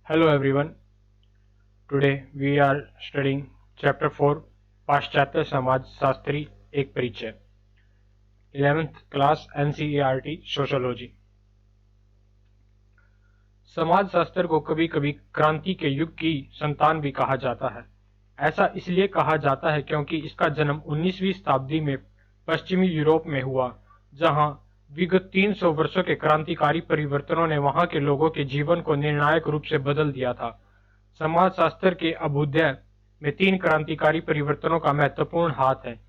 Hello everyone. Today we are studying chapter 4 पाश्चात्य समाज शास्त्री एक परिचय 11th क्लास NCERT सोशोलॉजी। समाज शास्त्र को कभी कभी क्रांति के युग की संतान भी कहा जाता है। ऐसा इसलिए कहा जाता है क्योंकि इसका जन्म 19वीं शताब्दी में पश्चिमी यूरोप में हुआ, जहां विगत 300 वर्षों के क्रांतिकारी परिवर्तनों ने वहां के लोगों के जीवन को निर्णायक रूप से बदल दिया था। समाजशास्त्र के अभ्युदय में 3 क्रांतिकारी परिवर्तनों का महत्वपूर्ण हाथ है: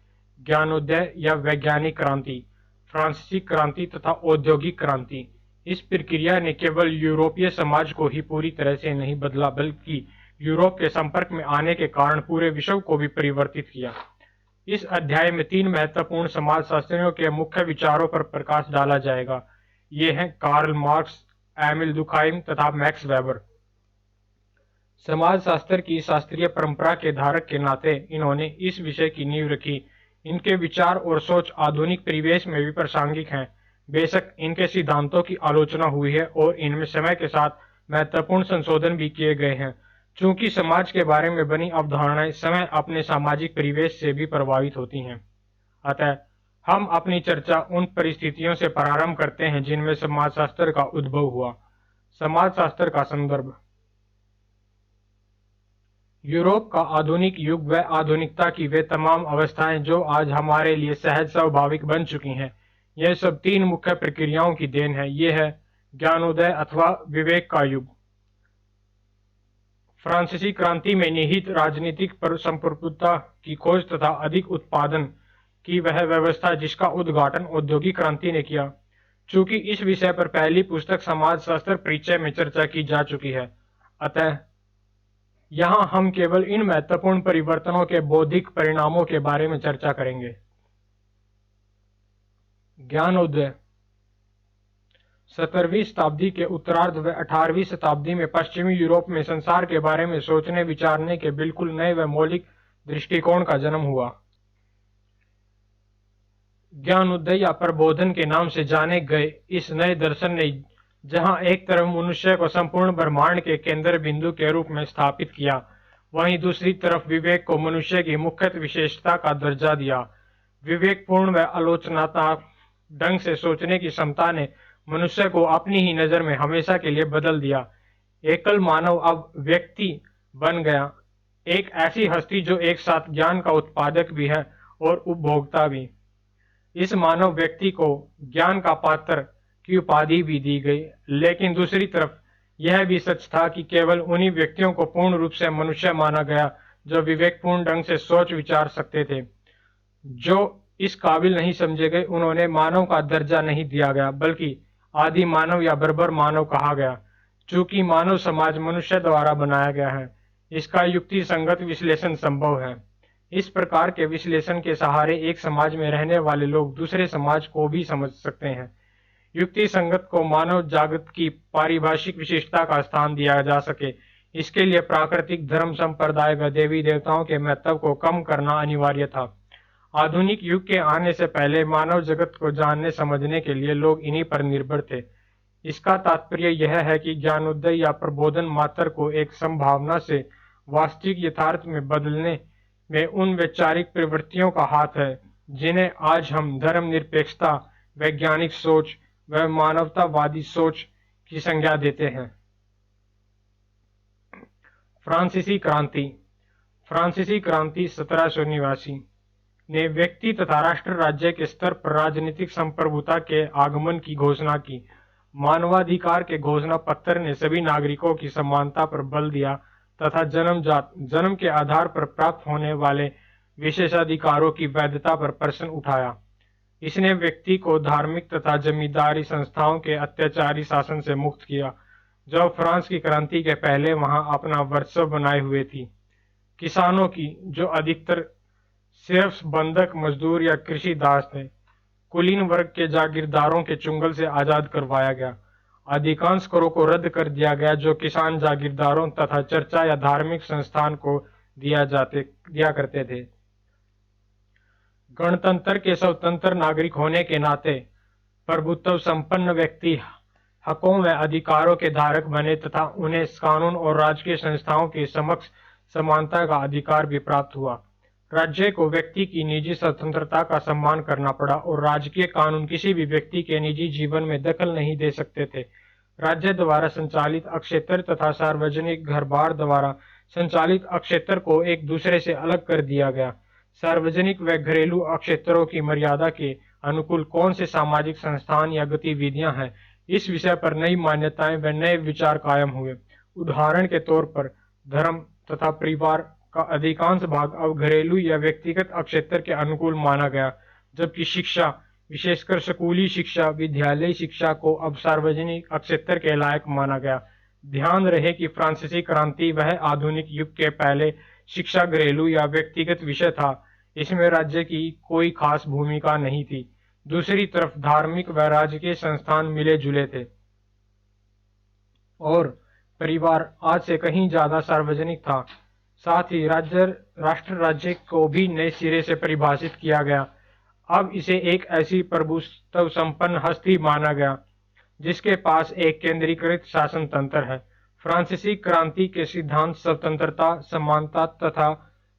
ज्ञानोदय या वैज्ञानिक क्रांति, फ्रांसीसी क्रांति तथा औद्योगिक क्रांति। इस प्रक्रिया ने केवल यूरोपीय समाज को ही पूरी तरह से नहीं बदला, बल्कि यूरोप के संपर्क में आने के कारण पूरे विश्व को भी परिवर्तित किया। इस अध्याय में 3 महत्वपूर्ण समाजशास्त्रियों के मुख्य विचारों पर प्रकाश डाला जाएगा। ये हैं कार्ल मार्क्स, एमिल दुर्कheim तथा मैक्स वेबर। समाजशास्त्र की शास्त्रीय परंपरा के धारक के नाते इन्होंने इस विषय की नींव रखी। इनके विचार और सोच आधुनिक परिवेश में भी प्रासंगिक हैं। बेशक इनके सिद्धांतों की आलोचना हुई है और इनमें समय के साथ महत्वपूर्ण संशोधन भी किए गए हैं। चूंकि समाज के बारे में बनी अवधारणाएं समय अपने सामाजिक परिवेश से भी प्रभावित होती हैं, अतः हम अपनी चर्चा उन परिस्थितियों से प्रारंभ करते हैं जिनमें समाजशास्त्र का उद्भव हुआ। समाजशास्त्र का संदर्भ: यूरोप का आधुनिक युग व आधुनिकता की वे तमाम अवस्थाएं जो आज हमारे लिए सहज स्वाभाविक बन चुकी हैं, यह सब 3 मुख्य प्रक्रियाओं की देन है। ये है ज्ञानोदय अथवा विवेक का युग, फ्रांसीसी क्रांति में निहित राजनीतिक संप्रभुता की खोज तथा अधिक उत्पादन की वह व्यवस्था जिसका उद्घाटन औद्योगिक क्रांति ने किया। चूंकि इस विषय पर पहली पुस्तक समाजशास्त्र परिचय में चर्चा की जा चुकी है, अतः यहाँ हम केवल इन महत्वपूर्ण परिवर्तनों के बौद्धिक परिणामों के बारे में चर्चा करेंगे। ज्ञानोदय 17वीं शताब्दी के उत्तरार्ध व 18वीं शताब्दी में पश्चिमी यूरोप में संसार के बारे में सोचने विचारने के बिल्कुल नए व मौलिक दृष्टिकोण का जन्म हुआ। ज्ञानोदय या प्रबोधन के नाम से जाने गए इस नए दर्शन ने जहां एक तरफ मनुष्य को संपूर्ण ब्रह्मांड के केंद्र बिंदु के रूप में स्थापित किया, वहीं दूसरी तरफ विवेक को मनुष्य की मुख्य विशेषता का दर्जा दिया। विवेकपूर्ण व आलोचनात्मक ढंग से सोचने की क्षमता ने मनुष्य को अपनी ही नजर में हमेशा के लिए बदल दिया। एकल मानव अब व्यक्ति बन गया, एक ऐसी हस्ती जो एक साथ ज्ञान का उत्पादक भी है और उपभोक्ता भी। इस मानव व्यक्ति को ज्ञान का पात्र की उपाधि भी दी गई, लेकिन दूसरी तरफ यह भी सच था कि केवल उन्हीं व्यक्तियों को पूर्ण रूप से मनुष्य माना गया जो विवेकपूर्ण ढंग से सोच विचार सकते थे। जो इस काबिल नहीं समझे गए उन्होंने मानव का दर्जा नहीं दिया गया, बल्कि आदि मानव या बर्बर मानव कहा गया। चूंकि मानव समाज मनुष्य द्वारा बनाया गया है, इसका युक्ति संगत विश्लेषण संभव है। इस प्रकार के विश्लेषण के सहारे एक समाज में रहने वाले लोग दूसरे समाज को भी समझ सकते हैं। युक्ति संगत को मानव जागृत की पारिभाषिक विशेषता का स्थान दिया जा सके, इसके लिए प्राकृतिक धर्म संप्रदाय व देवी देवताओं के महत्व को कम करना अनिवार्य था। आधुनिक युग के आने से पहले मानव जगत को जानने समझने के लिए लोग इन्हीं पर निर्भर थे। इसका तात्पर्य यह है कि ज्ञानोदय या प्रबोधन मात्र को एक संभावना से वास्तविक यथार्थ में बदलने में उन वैचारिक प्रवृत्तियों का हाथ है जिन्हें आज हम धर्मनिरपेक्षता, वैज्ञानिक सोच व मानवतावादी सोच की संज्ञा देते हैं। फ्रांसीसी क्रांति 1789 ने व्यक्ति तथा राष्ट्र राज्य के स्तर पर राजनीतिक संप्रभुता के आगमन की घोषणा की। मानवाधिकार के घोषणा पत्र ने सभी नागरिकों की समानता पर बल दिया तथा जन्म के आधार पर प्राप्त होने वाले विशेषाधिकारों की वैधता पर प्रश्न उठाया। इसने व्यक्ति को धार्मिक तथा जमींदारी संस्थाओं के अत्याचारी शासन से मुक्त किया, जो फ्रांस की क्रांति के पहले वहां अपना वर्चस्व बनाए हुए थी। किसानों की, जो अधिकतर सिर्फ बंधक मजदूर या कृषि दास थे, कुलीन वर्ग के जागीरदारों के चुंगल से आजाद करवाया गया। अधिकांश करों को रद्द कर दिया गया जो किसान जागीरदारों तथा चर्चा या धार्मिक संस्थान को दिया करते थे। गणतंत्र के स्वतंत्र नागरिक होने के नाते प्रभुत्व संपन्न व्यक्ति हकों व अधिकारों के धारक बने तथा उन्हें कानून और राजकीय संस्थाओं के समक्ष समानता का अधिकार भी प्राप्त हुआ। राज्य को व्यक्ति की निजी स्वतंत्रता का सम्मान करना पड़ा और राजकीय कानून किसी भी व्यक्ति के निजी जीवन में दखल नहीं दे सकते थे। राज्य द्वारा संचालित अक्षेत्र तथा सार्वजनिक घर बार द्वारा संचालित अक्षेत्र को एक दूसरे से अलग कर दिया गया। सार्वजनिक व घरेलू अक्षेत्रों की मर्यादा के अनुकूल कौन से सामाजिक संस्थान या गतिविधियां हैं, इस विषय पर नई मान्यताएं व नए विचार कायम हुए। उदाहरण के तौर पर धर्म तथा परिवार का अधिकांश भाग अब घरेलू या व्यक्तिगत अक्षेत्र के अनुकूल माना गया, जबकि शिक्षा, विशेषकर स्कूली शिक्षा, विद्यालयी शिक्षा को अब सार्वजनिक अक्षेत्र के लायक माना गया। ध्यान रहे कि फ्रांसीसी क्रांति वह आधुनिक युग के पहले शिक्षा घरेलू या व्यक्तिगत विषय था, इसमें राज्य की कोई खास भूमिका नहीं थी। दूसरी तरफ धार्मिक व राजकीय संस्थान मिले जुले थे और परिवार आज से कहीं ज्यादा सार्वजनिक था। साथ ही राष्ट्र राज्य को भी नए सिरे से परिभाषित किया गया। अब इसे एक ऐसी प्रभुत्व संपन्न हस्ती माना गया जिसके पास एक केंद्रीकृत शासन तंत्र है। फ्रांसीसी क्रांति के सिद्धांत स्वतंत्रता, समानता तथा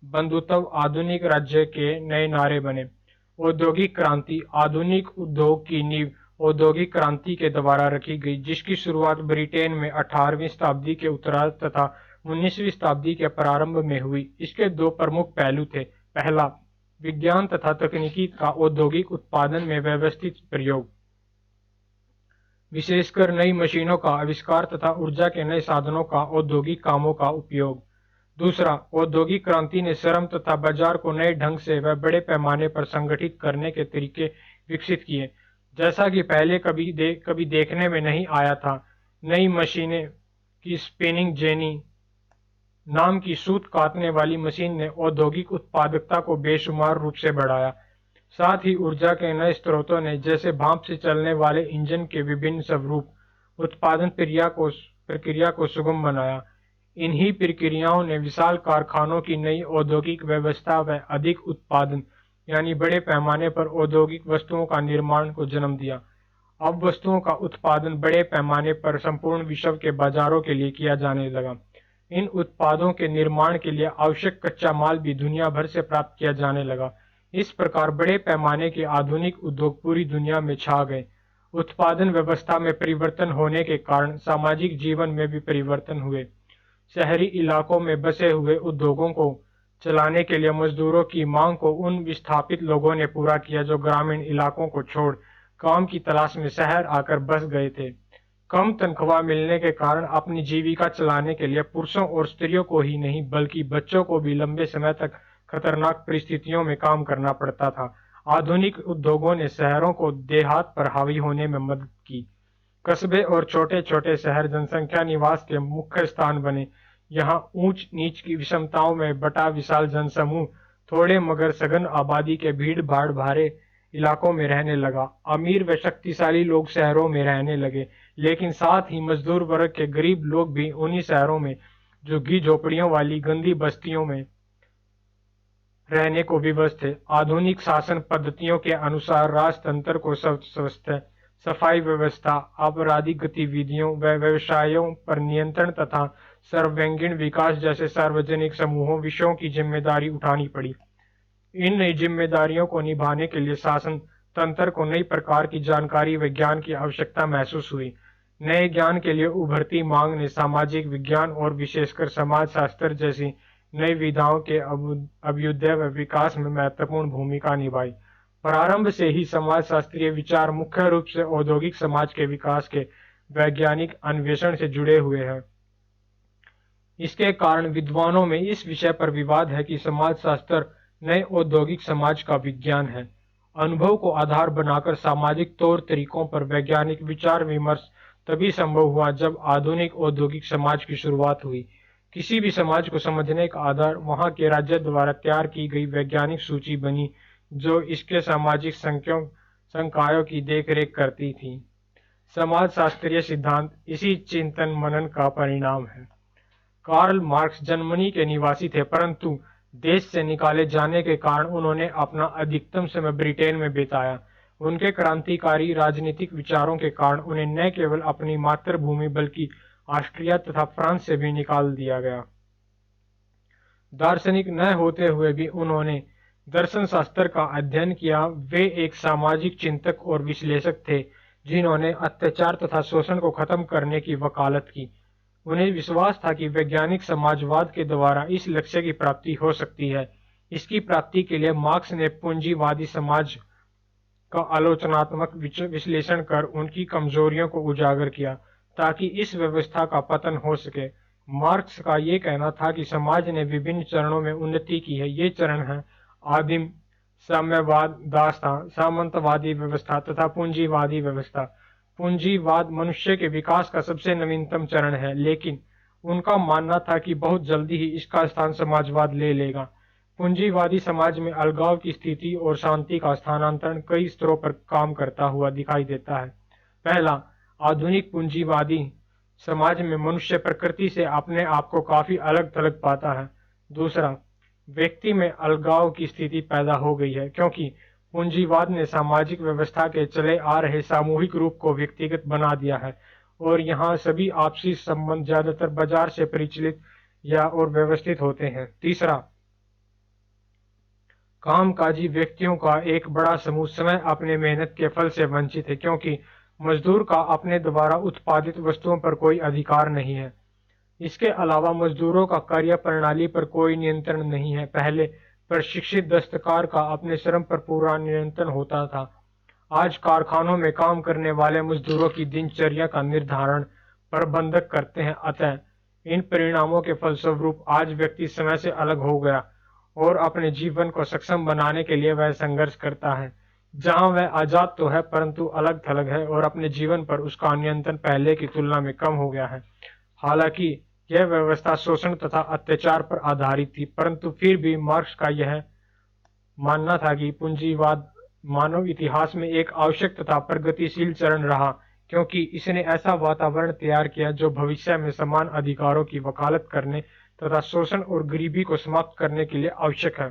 बंधुत्व आधुनिक राज्य के नए नारे बने। औद्योगिक क्रांति, आधुनिक उद्योग की नींव औद्योगिक क्रांति के द्वारा रखी गई, जिसकी शुरुआत ब्रिटेन में 18वीं शताब्दी के उत्तरार्ध तथा 19वीं शताब्दी के प्रारंभ में हुई। इसके दो प्रमुख पहलू थे। पहला, विज्ञान तथा तकनीकी का औद्योगिक उत्पादन में व्यवस्थित प्रयोग, विशेषकर नई मशीनों का आविष्कार तथा ऊर्जा के नए साधनों का औद्योगिक कामों का उपयोग। दूसरा, औद्योगिक क्रांति ने श्रम तथा बाजार को नए ढंग से व बड़े पैमाने पर संगठित करने के तरीके विकसित किए, जैसा कि पहले कभी देखने में नहीं आया था। नई मशीनें की स्पिनिंग जेनी नाम की सूत काटने वाली मशीन ने औद्योगिक उत्पादकता को बेशुमार रूप से बढ़ाया। साथ ही ऊर्जा के नए स्रोतों ने, जैसे भाप से चलने वाले इंजन के विभिन्न स्वरूप, उत्पादन प्रक्रिया को सुगम बनाया। इन्हीं प्रक्रियाओं ने विशाल कारखानों की नई औद्योगिक व्यवस्था व अधिक उत्पादन यानी बड़े पैमाने पर औद्योगिक वस्तुओं का निर्माण को जन्म दिया। अब वस्तुओं का उत्पादन बड़े पैमाने पर संपूर्ण विश्व के बाजारों के लिए किया जाने लगा। इन उत्पादों के निर्माण के लिए आवश्यक कच्चा माल भी दुनिया भर से प्राप्त किया जाने लगा। इस प्रकार बड़े पैमाने के आधुनिक उद्योग पूरी दुनिया में छा गए। उत्पादन व्यवस्था में परिवर्तन होने के कारण सामाजिक जीवन में भी परिवर्तन हुए। शहरी इलाकों में बसे हुए उद्योगों को चलाने के लिए मजदूरों की मांग को उन विस्थापित लोगों ने पूरा किया जो ग्रामीण इलाकों को छोड़ काम की तलाश में शहर आकर बस गए थे। कम तनख्वाह मिलने के कारण अपनी जीविका चलाने के लिए पुरुषों और स्त्रियों को ही नहीं बल्कि बच्चों को भी लंबे समय तक खतरनाक परिस्थितियों में काम करना पड़ता था। आधुनिक उद्योगों ने शहरों को देहात पर हावी होने में मदद की। कस्बे और छोटे छोटे शहर जनसंख्या निवास के मुख्य स्थान बने। यहाँ ऊंच नीच की विषमताओं में बटा विशाल जनसमूह थोड़े मगर सघन आबादी के भीड़ भाड़ भरे इलाकों में रहने लगा। अमीर व शक्तिशाली लोग शहरों में रहने लगे, लेकिन साथ ही मजदूर वर्ग के गरीब लोग भी उन्हीं शहरों में झुग्गी झोपड़ियों वाली गंदी बस्तियों में रहने को विवश थे। आधुनिक शासन पद्धतियों के अनुसार राजतंत्र को स्वास्थ्य, सफाई व्यवस्था, आपराधिक गतिविधियों व व्यवसायों पर नियंत्रण तथा सर्वांगीण विकास जैसे सार्वजनिक समूहों विषयों की जिम्मेदारी उठानी पड़ी। इन नई जिम्मेदारियों को निभाने के लिए शासन तंत्र को नई प्रकार की जानकारी व ज्ञान की आवश्यकता महसूस हुई। नए ज्ञान के लिए उभरती मांग ने सामाजिक विज्ञान और विशेषकर समाजशास्त्र जैसी नई विधाओं के अभ्युदय व विकास में महत्वपूर्ण भूमिका निभाई। प्रारंभ से ही समाजशास्त्रीय विचार मुख्य रूप से औद्योगिक समाज के विकास के वैज्ञानिक अन्वेषण से जुड़े हुए हैं। इसके कारण विद्वानों में इस विषय पर विवाद है कि समाजशास्त्र नए औद्योगिक समाज का विज्ञान है। अनुभव को आधार बनाकर सामाजिक तौर तरीकों पर वैज्ञानिक विचार विमर्श तभी संभव हुआ जब आधुनिक औद्योगिक समाज की शुरुआत हुई। किसी भी समाज को समझने का आधार वहां के राज्य द्वारा तैयार की गई वैज्ञानिक सूची बनी, जो इसके सामाजिक संकायों की देखरेख करती थी। समाजशास्त्रीय सिद्धांत इसी चिंतन मनन का परिणाम है। कार्ल मार्क्स जर्मनी के निवासी थे, परंतु देश से निकाले जाने के कारण उन्होंने अपना अधिकतम समय ब्रिटेन में बिताया। उनके क्रांतिकारी राजनीतिक विचारों के कारण उन्हें न केवल अपनी मातृभूमि बल्कि ऑस्ट्रिया तथा फ्रांस से भी निकाल दिया गया। दार्शनिक न होते हुए भी उन्होंने दर्शन शास्त्र का अध्ययन किया। वे एक सामाजिक चिंतक और विश्लेषक थे जिन्होंने अत्याचार तथा शोषण को खत्म करने की वकालत की। उन्हें विश्वास था कि वैज्ञानिक समाजवाद के द्वारा इस लक्ष्य की प्राप्ति हो सकती है। इसकी प्राप्ति के लिए मार्क्स ने पूंजीवादी समाज का आलोचनात्मक विश्लेषण कर उनकी कमजोरियों को उजागर किया ताकि इस व्यवस्था का पतन हो सके। मार्क्स का ये कहना था कि समाज ने विभिन्न चरणों में उन्नति की है। ये चरण हैं आदिम साम्यवाद, दास्तां, सामंतवादी व्यवस्था तथा पूंजीवादी व्यवस्था। पूंजीवाद मनुष्य के विकास का सबसे नवीनतम चरण है, लेकिन उनका मानना था कि बहुत जल्दी ही इसका स्थान समाजवाद ले लेगा। पूंजीवादी समाज में अलगाव की स्थिति और शांति का स्थानांतरण कई स्तरों पर काम करता हुआ दिखाई देता है। पहला, आधुनिक पूंजीवादी समाज में मनुष्य प्रकृति से अपने आप को काफी अलग थलग पाता है। दूसरा, व्यक्ति में अलगाव की स्थिति पैदा हो गई है क्योंकि पूंजीवाद ने सामाजिक व्यवस्था के चले आ रहे सामूहिक रूप को व्यक्तिगत बना दिया है और यहाँ सभी आपसी संबंध ज्यादातर बाजार से परिचालित या और व्यवस्थित होते हैं। तीसरा, कामकाजी व्यक्तियों का एक बड़ा समूह समय अपने मेहनत के फल से वंचित है क्योंकि मजदूर का अपने द्वारा उत्पादित वस्तुओं पर कोई अधिकार नहीं है। इसके अलावा मजदूरों का कार्य प्रणाली पर कोई नियंत्रण नहीं है। पहले प्रशिक्षित दस्तकार का अपने श्रम पर पूरा नियंत्रण होता था। आज कारखानों में काम करने वाले मजदूरों की दिनचर्या का निर्धारण प्रबंधक करते हैं। अतः इन परिणामों के फलस्वरूप आज व्यक्ति समय से अलग हो गया और अपने जीवन को सक्षम बनाने के लिए वह संघर्ष करता है। जहां वह आजाद तो है परंतु अलग थलग है और अपने जीवन पर उसका नियंत्रण पहले की तुलना में कम हो गया है। हालांकि यह व्यवस्था शोषण तथा अत्याचार पर आधारित थी, परंतु फिर भी मार्क्स का यह मानना था कि पूंजीवाद मानव इतिहास में एक आवश्यक तथा प्रगतिशील चरण रहा क्योंकि इसने ऐसा वातावरण तैयार किया जो भविष्य में समान अधिकारों की वकालत करने तथा शोषण और गरीबी को समाप्त करने के लिए आवश्यक है।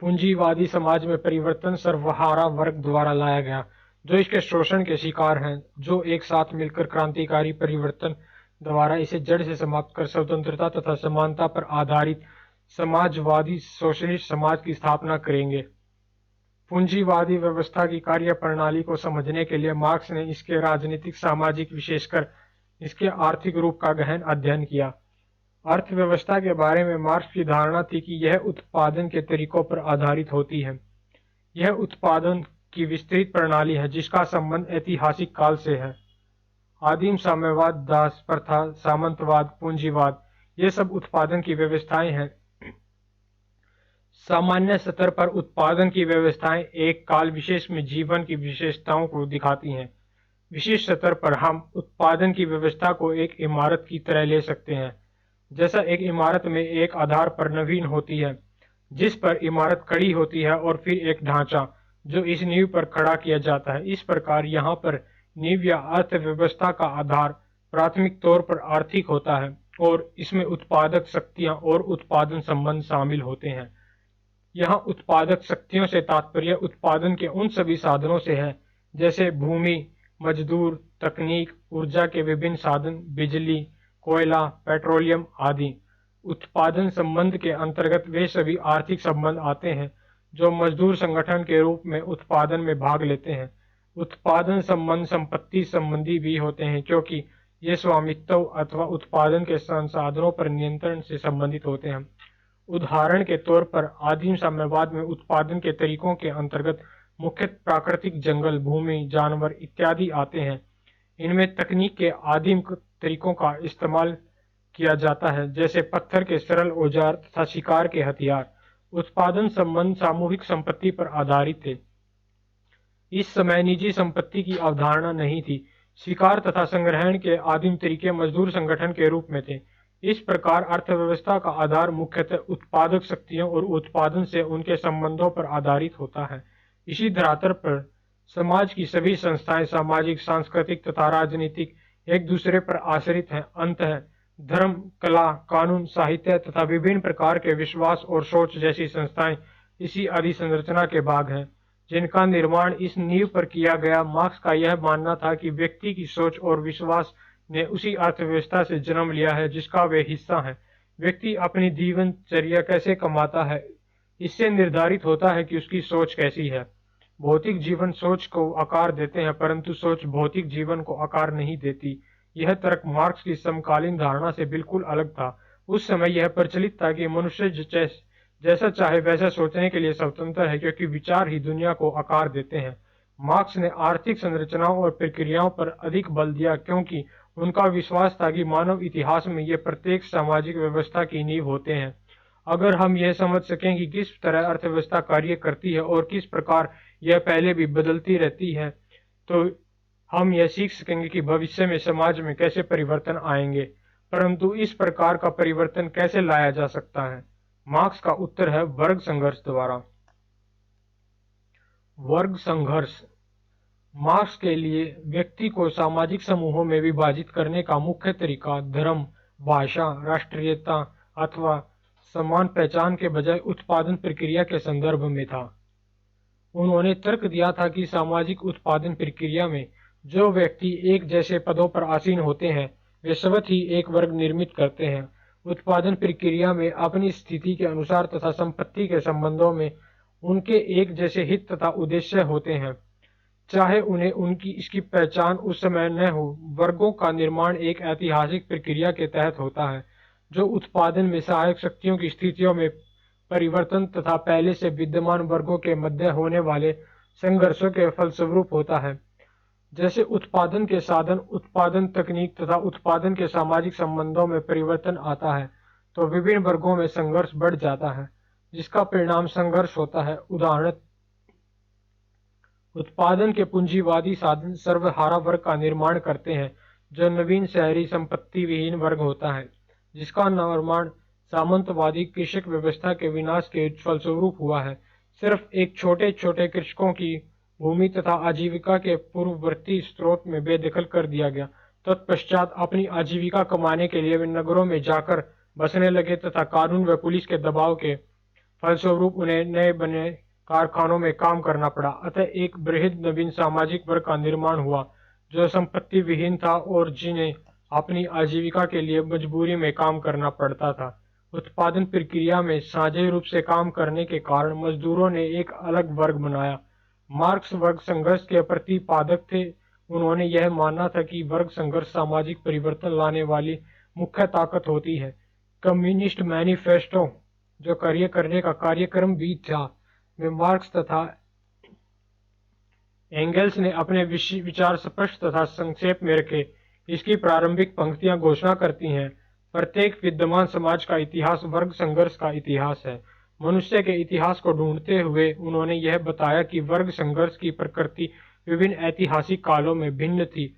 पूंजीवादी समाज में परिवर्तन सर्वहारा वर्ग द्वारा लाया गया जो इसके शोषण के शिकार हैं, जो एक साथ मिलकर क्रांतिकारी परिवर्तन द्वारा इसे जड़ से समाप्त कर स्वतंत्रता तथा समानता पर आधारित समाजवादी सोशलिस्ट समाज की स्थापना करेंगे। पूंजीवादी व्यवस्था की कार्य प्रणाली को समझने के लिए मार्क्स ने इसके राजनीतिक, सामाजिक, विशेषकर इसके आर्थिक रूप का गहन अध्ययन किया। अर्थव्यवस्था के बारे में मार्क्स की धारणा थी कि यह उत्पादन के तरीकों पर आधारित होती है। यह उत्पादन की विस्तृत प्रणाली है जिसका संबंध ऐतिहासिक काल से है। आदिम साम्यवाद, दास प्रथा, सामंतवाद, पूंजीवाद, ये सब उत्पादन की व्यवस्थाएं हैं। सामान्य स्तर पर उत्पादन की व्यवस्थाएं एक काल विशेष में जीवन की विशेषताओं को दिखाती हैं। विशेष स्तर पर हम उत्पादन की व्यवस्था को एक इमारत की तरह ले सकते हैं। जैसा एक इमारत में एक आधार पर नवीन होती है जिस पर इमारत खड़ी होती है और फिर एक ढांचा जो इस नींव पर खड़ा किया जाता है, इस प्रकार यहाँ पर नींव या अर्थव्यवस्था का आधार प्राथमिक तौर पर आर्थिक होता है और इसमें उत्पादक शक्तियां और उत्पादन संबंध शामिल होते हैं। यहाँ उत्पादक शक्तियों से तात्पर्य उत्पादन के उन सभी साधनों से है जैसे भूमि, मजदूर, तकनीक, ऊर्जा के विभिन्न साधन, बिजली, कोयला, पेट्रोलियम आदि। उत्पादन संबंध के अंतर्गत वे सभी आर्थिक संबंध आते हैं जो मजदूर संगठन के रूप में उत्पादन में भाग लेते हैं। उत्पादन संबंध संपत्ति संबंधी भी होते हैं क्योंकि ये स्वामित्व अथवा उत्पादन के संसाधनों पर नियंत्रण से संबंधित होते हैं। उदाहरण के तौर पर आदिम साम्यवाद में उत्पादन के तरीकों के अंतर्गत मुख्य प्राकृतिक जंगल, भूमि, जानवर इत्यादि आते हैं। इनमें तकनीक के आदिम तरीकों का इस्तेमाल किया जाता है जैसे पत्थर के सरल औजार तथा शिकार के हथियार। उत्पादन संबंध सामूहिक संपत्ति पर आधारित थे। इस समय निजी संपत्ति की अवधारणा नहीं थी। शिकार तथा संग्रहण के आदिम तरीके मजदूर संगठन के रूप में थे। इस प्रकार अर्थव्यवस्था का आधार मुख्यतः उत्पादक शक्तियों और उत्पादन से उनके संबंधों पर आधारित होता है। इसी धरातल पर समाज की सभी संस्थाएं सामाजिक, सांस्कृतिक तथा राजनीतिक एक दूसरे पर आश्रित हैं। अंततः धर्म, कला, कानून, साहित्य तथा विभिन्न प्रकार के विश्वास और सोच जैसी संस्थाएं इसी अधिसंरचना के भाग हैं। जिनका निर्माण इस नींव पर किया गया। मार्क्स का यह मानना था कि व्यक्ति की सोच और विश्वास ने उसी अर्थव्यवस्था से जन्म लिया है जिसका वे हिस्सा हैं। व्यक्ति अपनी जीवनचर्या कैसे कमाता है, इससे निर्धारित होता है कि उसकी सोच कैसी है। भौतिक जीवन सोच को आकार देते हैं, परंतु सोच भौतिक जीवन को आकार नहीं देती। यह तर्क मार्क्स की समकालीन धारणा से बिल्कुल अलग था। उस समय यह प्रचलित था कि मनुष्य जैसा चाहे वैसा सोचने के लिए स्वतंत्र है, क्योंकि विचार ही दुनिया को आकार देते हैं। मार्क्स ने आर्थिक संरचनाओं और प्रक्रियाओं पर अधिक बल दिया, क्योंकि उनका विश्वास था कि मानव इतिहास में ये प्रत्येक सामाजिक व्यवस्था की नींव होते हैं। अगर हम यह समझ सकें कि किस तरह अर्थव्यवस्था कार्य करती है और किस प्रकार यह पहले भी बदलती रहती है, तो हम यह सीख सकेंगे कि भविष्य में समाज में कैसे परिवर्तन आएंगे। परंतु इस प्रकार का परिवर्तन कैसे लाया जा सकता है? मार्क्स का उत्तर है वर्ग संघर्ष द्वारा। वर्ग संघर्ष मार्क्स के लिए व्यक्ति को सामाजिक समूहों में विभाजित करने का मुख्य तरीका धर्म, भाषा, राष्ट्रीयता अथवा समान पहचान के बजाय उत्पादन प्रक्रिया के संदर्भ में था। उन्होंने तर्क दिया था कि सामाजिक उत्पादन प्रक्रिया में जो व्यक्ति एक जैसे पदों पर आसीन होते हैं, वे स्वतः ही एक वर्ग निर्मित करते हैं। उत्पादन प्रक्रिया में अपनी स्थिति के अनुसार तथा संपत्ति के संबंधों में उनके एक जैसे हित तथा उद्देश्य होते हैं, चाहे उन्हें उनकी इसकी पहचान उस समय न हो। वर्गों का निर्माण एक ऐतिहासिक प्रक्रिया के तहत होता है, जो उत्पादन में सहायक शक्तियों की स्थितियों में परिवर्तन तथा पहले से विद्यमान वर्गों के मध्य होने वाले संघर्षों के फलस्वरूप होता है। जैसे उत्पादन के साधन, उत्पादन तकनीक तथा उत्पादन के सामाजिक संबंधों में परिवर्तन आता है, तो विभिन्न वर्गों में संघर्ष बढ़ जाता है, जिसका परिणाम संघर्ष होता है। उदाहरण, उत्पादन के पूंजीवादी साधन सर्वहारा वर्ग का निर्माण करते हैं, जो नवीन शहरी संपत्ति विहीन वर्ग होता है, जिसका निर्माण सामंतवादी कृषक व्यवस्था के विनाश के फलस्वरूप हुआ है। सिर्फ एक छोटे छोटे कृषकों की भूमि तथा आजीविका के पूर्ववर्ती स्रोत में बेदखल कर दिया गया। तत्पश्चात अपनी आजीविका कमाने के लिए वे नगरों में जाकर बसने लगे तथा कानून व पुलिस के दबाव के फलस्वरूप उन्हें नए बने कारखानों में काम करना पड़ा। अतः एक बृहद नवीन सामाजिक वर्ग का निर्माण हुआ, जो संपत्ति विहीन था और जिन्हें अपनी आजीविका के लिए मजबूरी में काम करना पड़ता था। उत्पादन प्रक्रिया में साझे रूप से काम करने के कारण मजदूरों ने एक अलग वर्ग बनाया। मार्क्स वर्ग संघर्ष के प्रतिपादक थे। उन्होंने यह मानना था कि वर्ग संघर्ष सामाजिक परिवर्तन लाने वाली मुख्य ताकत होती है। कम्युनिस्ट मैनिफेस्टो, जो कार्य करने का कार्यक्रम भी था, में मार्क्स तथा एंगेल्स ने अपने विचार स्पष्ट तथा संक्षेप में रखे। इसकी प्रारंभिक पंक्तियां घोषणा करती हैं, प्रत्येक विद्यमान समाज का इतिहास वर्ग संघर्ष का इतिहास है। मनुष्य के इतिहास को ढूंढते हुए उन्होंने यह बताया कि वर्ग संघर्ष की प्रकृति विभिन्न ऐतिहासिक कालों में भिन्न थी।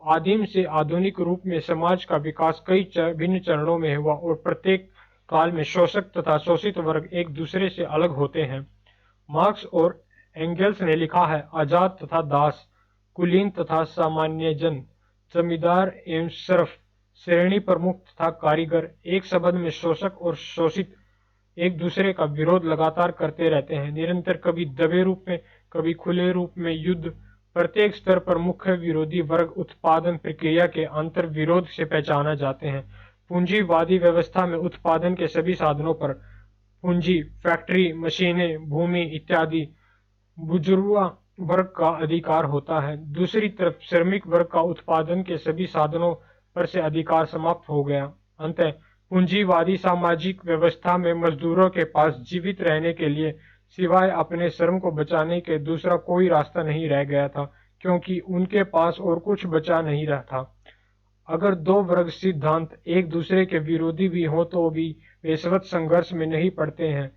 आदिम से आधुनिक रूप में समाज का विकास कई भिन्न चरणों में हुआ और प्रत्येक काल में शोषक तथा शोषित वर्ग एक दूसरे से अलग होते हैं। मार्क्स और एंगेल्स ने लिखा है, आजाद तथा दास, कुलीन तथा सामान्यजन, जमींदार एवं सर्फ, श्रेणी प्रमुख तथा कारीगर, एक शब्द में शोषक और शोषित एक दूसरे का विरोध लगातार करते रहते हैं, निरंतर, कभी दबे रूप में, कभी खुले रूप में युद्ध। प्रत्येक स्तर पर मुख्य विरोधी वर्ग उत्पादन प्रक्रिया के अंतर विरोध से पहचाना जाते हैं। पूंजीवादी व्यवस्था में उत्पादन के सभी साधनों पर पूंजी, फैक्ट्री, मशीनें, भूमि इत्यादि बुजुर्गा वर्ग का अधिकार होता है। दूसरी तरफ श्रमिक वर्ग का उत्पादन के सभी साधनों पर से अधिकार समाप्त हो गया। अंततः पूंजीवादी सामाजिक व्यवस्था में मजदूरों के पास जीवित रहने के लिए सिवाय अपने श्रम को बचाने के दूसरा कोई रास्ता नहीं रह गया था, क्योंकि उनके पास और कुछ बचा नहीं रहा था। अगर दो वर्ग सिद्धांत एक दूसरे के विरोधी भी हो तो भी वे स्वतः संघर्ष में नहीं पड़ते हैं।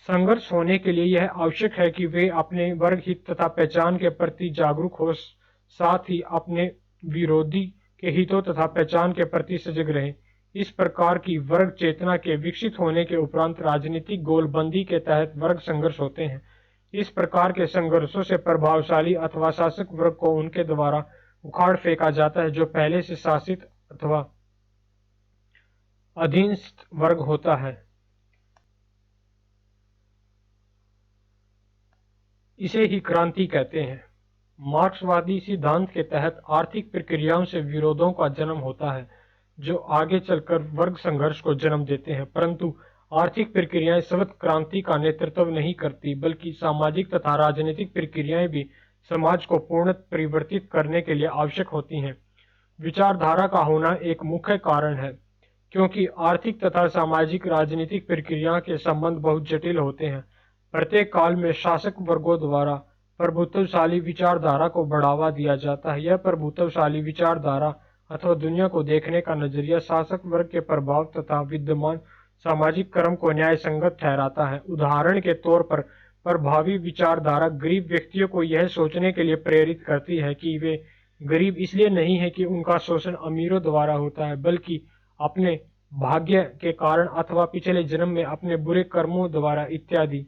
संघर्ष होने के लिए यह आवश्यक है कि वे अपने वर्ग हित तथा पहचान के प्रति जागरूक हो, साथ ही अपने विरोधी के हितों तथा पहचान के प्रति सजग रहें। इस प्रकार की वर्ग चेतना के विकसित होने के उपरांत राजनीतिक गोलबंदी के तहत वर्ग संघर्ष होते हैं। इस प्रकार के संघर्षों से प्रभावशाली अथवा शासक वर्ग को उनके द्वारा उखाड़ फेंका जाता है, जो पहले से शासित अथवा अधीनस्थ वर्ग होता है। इसे ही क्रांति कहते हैं। मार्क्सवादी सिद्धांत के तहत आर्थिक प्रक्रियाओं से विरोधों का जन्म होता है, जो आगे चलकर वर्ग संघर्ष को जन्म देते हैं। परंतु आर्थिक प्रक्रियाएं स्वतः क्रांति का नेतृत्व नहीं करती, बल्कि सामाजिक तथा राजनीतिक प्रक्रियाएं भी समाज को पूर्णतः परिवर्तित करने के लिए आवश्यक होती हैं। विचारधारा का होना एक मुख्य कारण है, क्योंकि आर्थिक तथा सामाजिक राजनीतिक प्रक्रिया के संबंध बहुत जटिल होते हैं। प्रत्येक काल में शासक वर्गों द्वारा प्रभुत्वशाली विचारधारा को बढ़ावा दिया जाता है। यह प्रभुत्वशाली विचारधारा अथवा दुनिया को देखने का नजरिया शासक वर्ग के प्रभाव तथा विद्यमान सामाजिक क्रम को न्याय संगत ठहराता है। उदाहरण के तौर पर प्रभावी विचारधारा गरीब व्यक्तियों को यह सोचने के लिए प्रेरित करती है कि वे गरीब इसलिए नहीं है कि उनका शोषण अमीरों द्वारा होता है, बल्कि अपने भाग्य के कारण अथवा पिछले जन्म में अपने बुरे कर्मों द्वारा इत्यादि।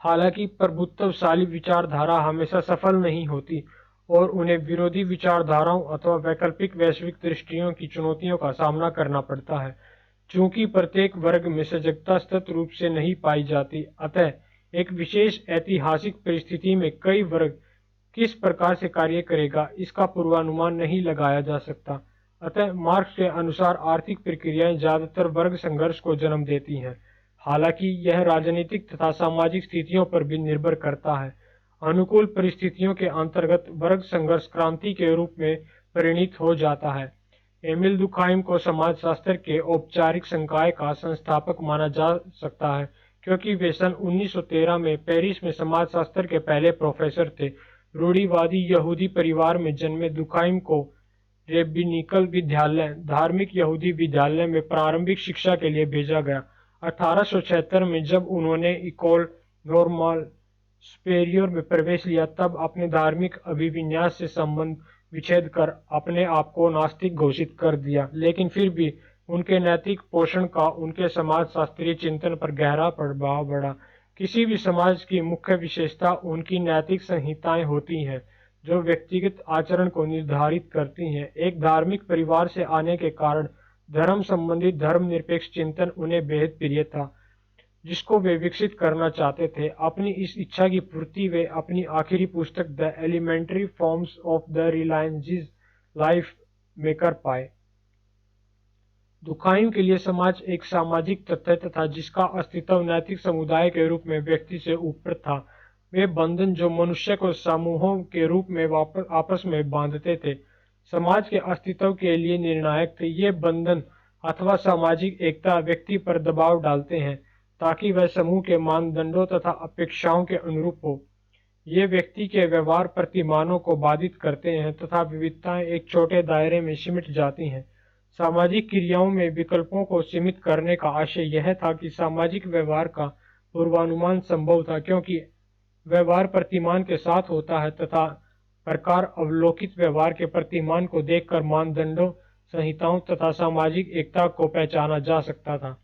हालांकि प्रभुत्वशाली विचारधारा हमेशा सफल नहीं होती और उन्हें विरोधी विचारधाराओं अथवा वैकल्पिक वैश्विक दृष्टियों की चुनौतियों का सामना करना पड़ता है। चूंकि प्रत्येक वर्ग में सजगता सतत रूप से नहीं पाई जाती, अतः एक विशेष ऐतिहासिक परिस्थिति में कई वर्ग किस प्रकार से कार्य करेगा, इसका पूर्वानुमान नहीं लगाया जा सकता। अतः मार्क्स के अनुसार आर्थिक प्रक्रियाएं ज्यादातर वर्ग संघर्ष को जन्म देती हैं। हालांकि यह राजनीतिक तथा सामाजिक स्थितियों पर भी निर्भर करता है। अनुकूल परिस्थितियों के अंतर्गत वर्ग संघर्ष क्रांति के रूप में परिणत हो जाता है। एमिल दुर्खाइम को समाजशास्त्र के औपचारिक संकाय का संस्थापक माना जा सकता है, क्योंकि वे सन 1913 में पेरिस में समाजशास्त्र के पहले प्रोफेसर थे। रूढ़िवादी यहूदी परिवार में जन्मे दुर्खाइम को रेबिनिकल विद्यालय, धार्मिक यहूदी विद्यालय में प्रारंभिक शिक्षा के लिए भेजा गया। 1876 में जब उन्होंने इकोल नॉर्माल सुपेरियर में प्रवेश लिया, तब अपने धार्मिक अभिविन्यास से संबंध विच्छेद कर अपने आप को नास्तिक घोषित कर दिया। लेकिन फिर भी उनके नैतिक पोषण का उनके समाजशास्त्रीय चिंतन पर गहरा प्रभाव पड़ा। किसी भी समाज की मुख्य विशेषता उनकी नैतिक संहिताएं होती हैं, जो व्यक्तिगत आचरण को निर्धारित करती हैं। एक धार्मिक परिवार से आने के कारण धर्म संबंधी धर्मनिरपेक्ष चिंतन उन्हें बेहद प्रिय था, जिसको वे विकसित करना चाहते थे। अपनी इस इच्छा की पूर्ति वे अपनी आखिरी पुस्तक the elementary forms of the religious life में कर पाए। दुर्खाइम के लिए समाज एक सामाजिक तथ्य तथा जिसका अस्तित्व नैतिक समुदाय के रूप में व्यक्ति से ऊपर था। वे बंधन जो मनुष्य को समूहों के रूप में आपस में बांधते थे, समाज के अस्तित्व के लिए निर्णायक थे। ये बंधन अथवा सामाजिक एकता व्यक्ति पर दबाव डालते हैं ताकि वह समूह के मानदंडों तथा अपेक्षाओं के अनुरूप हो। ये व्यक्ति के व्यवहार प्रतिमानों को बाधित करते हैं तथा विविधताएं एक छोटे दायरे में सिमट जाती हैं। सामाजिक क्रियाओं में विकल्पों को सीमित करने का आशय यह था कि सामाजिक व्यवहार का पूर्वानुमान संभव था, क्योंकि व्यवहार प्रतिमान के साथ होता है तथा प्रकार अवलोकित व्यवहार के प्रतिमान को देखकर मानदंडों, संहिताओं तथा सामाजिक एकता को पहचाना जा सकता था,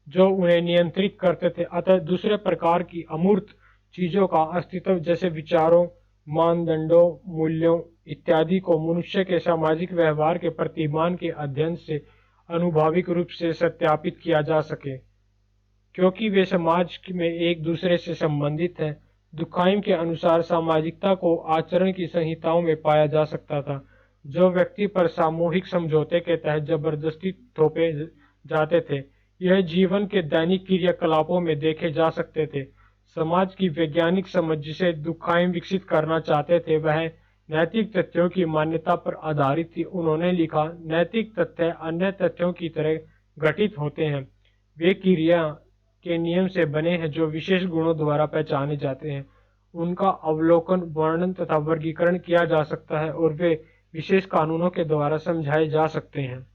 जो उन्हें नियंत्रित करते थे। अतः दूसरे प्रकार की अमूर्त चीजों का अस्तित्व, जैसे विचारों, मानदंडों, मूल्यों इत्यादि को मनुष्य के सामाजिक व्यवहार के प्रतिमान के अध्ययन से अनुभाविक रूप से सत्यापित किया जा सके, क्योंकि वे समाज में एक दूसरे से संबंधित हैं। दुर्खाइम के अनुसार सामाजिकता को आचरण की संहिताओं में पाया जा सकता था, जो व्यक्ति पर सामूहिक समझौते के तहत जबरदस्ती थोपे जाते थे। यह जीवन के दैनिक क्रियाकलापों में देखे जा सकते थे। समाज की वैज्ञानिक समझ जिसे दुर्खाइम विकसित करना चाहते थे, वह नैतिक तथ्यों की मान्यता पर आधारित थी। उन्होंने लिखा, नैतिक तथ्य अन्य तथ्यों की तरह घटित होते हैं। वे क्रिया के नियम से बने हैं जो विशेष गुणों द्वारा पहचाने जाते हैं। उनका अवलोकन, वर्णन तथा वर्गीकरण किया जा सकता है और वे विशेष कानूनों के द्वारा समझाए जा सकते हैं।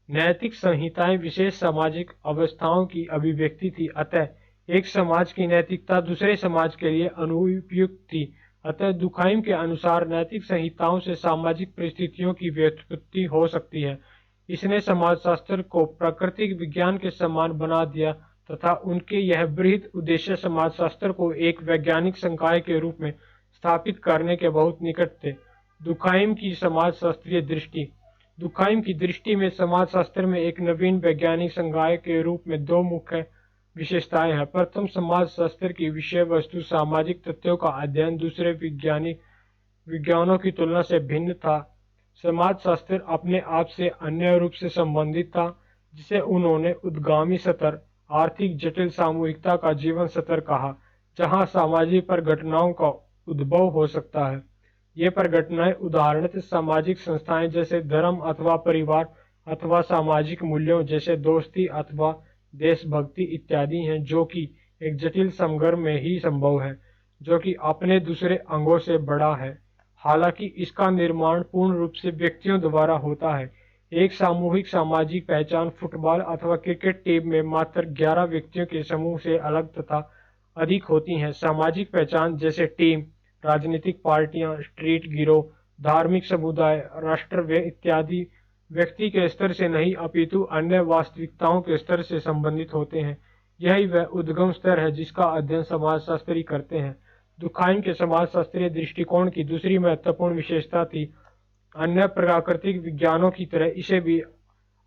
नैतिक संहिताएं विशेष सामाजिक अवस्थाओं की अभिव्यक्ति थी, अतः एक समाज की नैतिकता दूसरे समाज के लिए अनुपयुक्त थी। अतः दुर्खाइम के अनुसार नैतिक संहिताओं से सामाजिक परिस्थितियों की व्युत्पत्ति हो सकती है। इसने समाजशास्त्र को प्राकृतिक विज्ञान के समान बना दिया तथा उनके यह बृहद उद्देश्य समाजशास्त्र को एक वैज्ञानिक संकाय के रूप में स्थापित करने के बहुत निकट थे। दुर्खाइम की समाजशास्त्रीय दृष्टि। दुर्खाइम की दृष्टि में समाजशास्त्र में एक नवीन वैज्ञानिक संकाय के रूप में दो मुख्य विशेषताएं हैं। प्रथम, समाज शास्त्र की विषय वस्तु सामाजिक तथ्यों का अध्ययन दूसरे विज्ञानों की तुलना से भिन्न था। समाज शास्त्र अपने आप से अन्य रूप से संबंधित था, जिसे उन्होंने उद्गामी सतर, आर्थिक जटिल सामूहिकता का जीवन सतर कहा, जहां सामाजिक पर घटनाओं का उद्भव हो सकता है। ये परिघटनाएं उदाहरणतः सामाजिक संस्थाएं जैसे धर्म अथवा परिवार, अथवा सामाजिक मूल्यों जैसे दोस्ती अथवा देशभक्ति इत्यादि हैं, जो कि एक जटिल समग्र में ही संभव है, जो कि अपने दूसरे अंगों से बड़ा है। हालांकि इसका निर्माण पूर्ण रूप से व्यक्तियों द्वारा होता है। एक सामूहिक सामाजिक पहचान फुटबॉल अथवा क्रिकेट टीम में मात्र 11 व्यक्तियों के समूह से अलग तथा अधिक होती हैं। सामाजिक पहचान जैसे टीम, राजनीतिक पार्टियां, स्ट्रीट गिरोह, धार्मिक समुदाय, राष्ट्र इत्यादि व्यक्ति के स्तर से नहीं अपितु अन्य वास्तविकताओं के स्तर से संबंधित होते हैं। यही वह उद्गम स्तर है जिसका अध्ययन समाजशास्त्री करते हैं। दुर्खाइम के समाजशास्त्रीय दृष्टिकोण की दूसरी महत्वपूर्ण विशेषता थी, अन्य प्राकृतिक विज्ञानों की तरह इसे भी